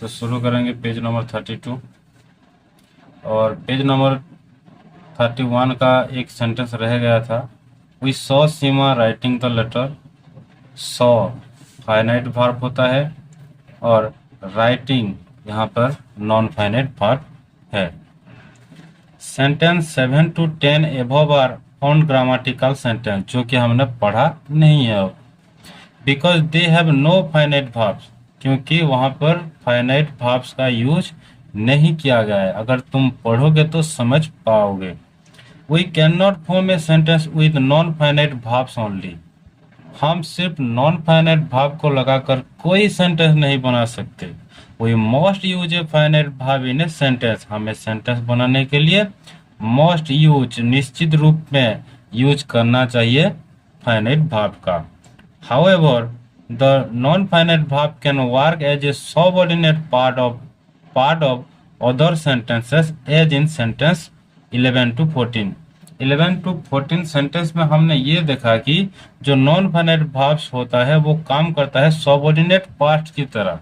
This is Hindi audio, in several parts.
तो शुरू करेंगे पेज नंबर 32 और पेज नंबर 31 का एक सेंटेंस रह गया था। We saw Seema writing the letter. Saw finite verb होता है और राइटिंग यहाँ पर नॉन फाइनाइट वर्ब है। Sentence 7 to 10 above are ungrammatical sentence, जो कि हमने पढ़ा नहीं है अब, because they have no finite verbs, क्योंकि वहाँ पर फाइनाइट वर्ब्स का यूज नहीं किया गया है। अगर तुम पढ़ोगे तो समझ पाओगे। We can not form a sentence with non finite verbs only. हम सिर्फ नॉन फाइनाइट वर्ब को लगाकर कोई सेंटेंस नहीं बना सकते। We must use a finite verb in a sentence. हमें सेंटेंस बनाने के लिए मस्ट यूज निश्चित रूप में यूज करना चाहिए फाइनाइट वर्ब का। However, the non-finite verb can work as a subordinate part of other sentences, as in sentence 11 to 14. 11 to 14 sentence में हमने ये देखा कि जो नॉन फाइनाइट वर्ब्स होता है वो काम करता है सबऑर्डिनेट पार्ट्स की तरह,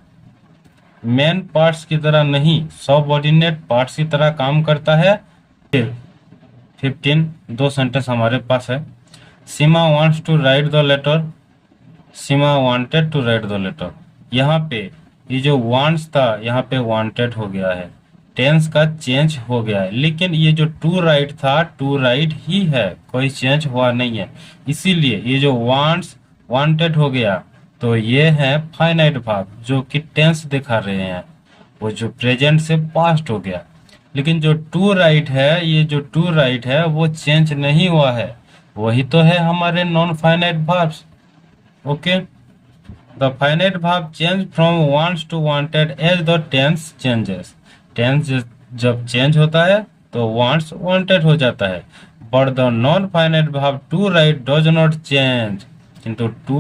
मेन पार्ट्स की तरह नहीं, सबऑर्डिनेट पार्ट्स की तरह काम करता है। 15 दो सेंटेंस हमारे पास है। Seema wants to write the letter. Seema wanted to write the letter. यहाँ पे ये जो वांट्स था यहाँ पे वांटेड हो गया है, टेंस का चेंज हो गया है, लेकिन ये जो टू राइट था टू राइट ही है, कोई चेंज हुआ नहीं है। इसीलिए ये जो वांट्स वांटेड हो गया तो ये है फाइनाइट वर्ब जो कि टेंस दिखा रहे हैं, वो जो प्रेजेंट से पास्ट हो गया। लेकिन जो टू राइट है, ये जो टू राइट है वो चेंज नहीं हुआ है, वही तो है हमारे non finite verbs. Okay, the finite verb change from wants to wanted as the tense changes. Tense जब change होता है तो wants wanted हो जाता है, but the non-finite verb to write does not change. किंतु to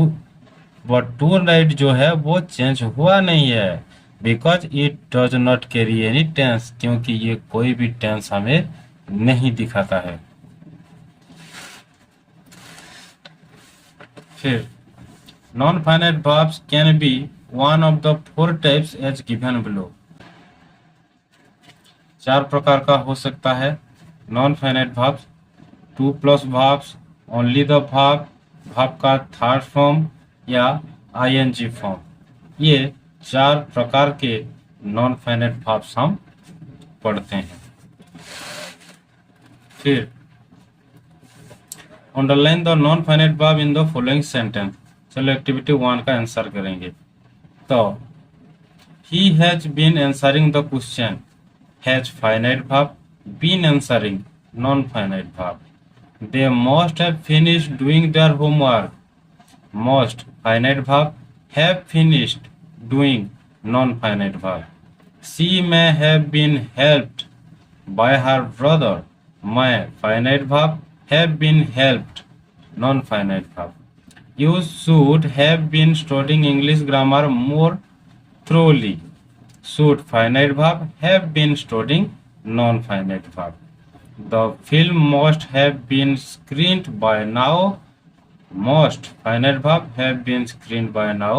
write जो है वो change हुआ नहीं है, because it does not carry any tense, क्योंकि ये कोई भी tense हमें नहीं दिखाता है। फिर non-finite verbs can be one of the four types as given below. 4 प्रकार का हो सकता है non-finite verbs। 2+ verbs, only the verb, verb का थर्ड फॉर्म या ing फॉर्म, ये 4 प्रकार के non-finite verbs हम पढ़ते हैं। फिर underline the non-finite verb in the following sentence। चलो एक्टिविटी 1 का आंसर करेंगे। तो he has been answering the question, has finite verb, been answering non finite verb. They must have finished doing their homework, must finite verb, have finished doing non finite verb. She may have been helped by her brother, may finite verb, have been helped non finite verb. You should have been studying English grammar more thoroughly, should finite verb, have been studying non-finite verb। The film must have been screened by now, must finite verb, have been screened by now,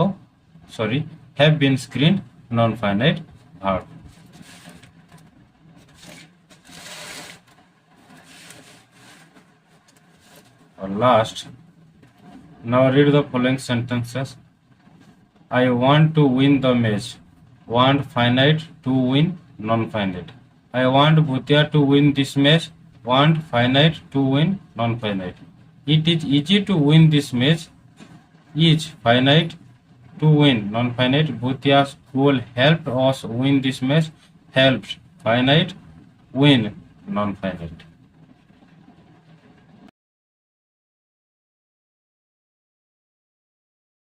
sorry, have been screened non-finite verb। और last, now read the following sentences। I want to win the match, want finite to win non-finite। I want Bhutia to win this match, want finite to win non-finite। It is easy to win this match, is finite to win non-finite। Bhutia's school helped us win this match, helps finite win non-finite।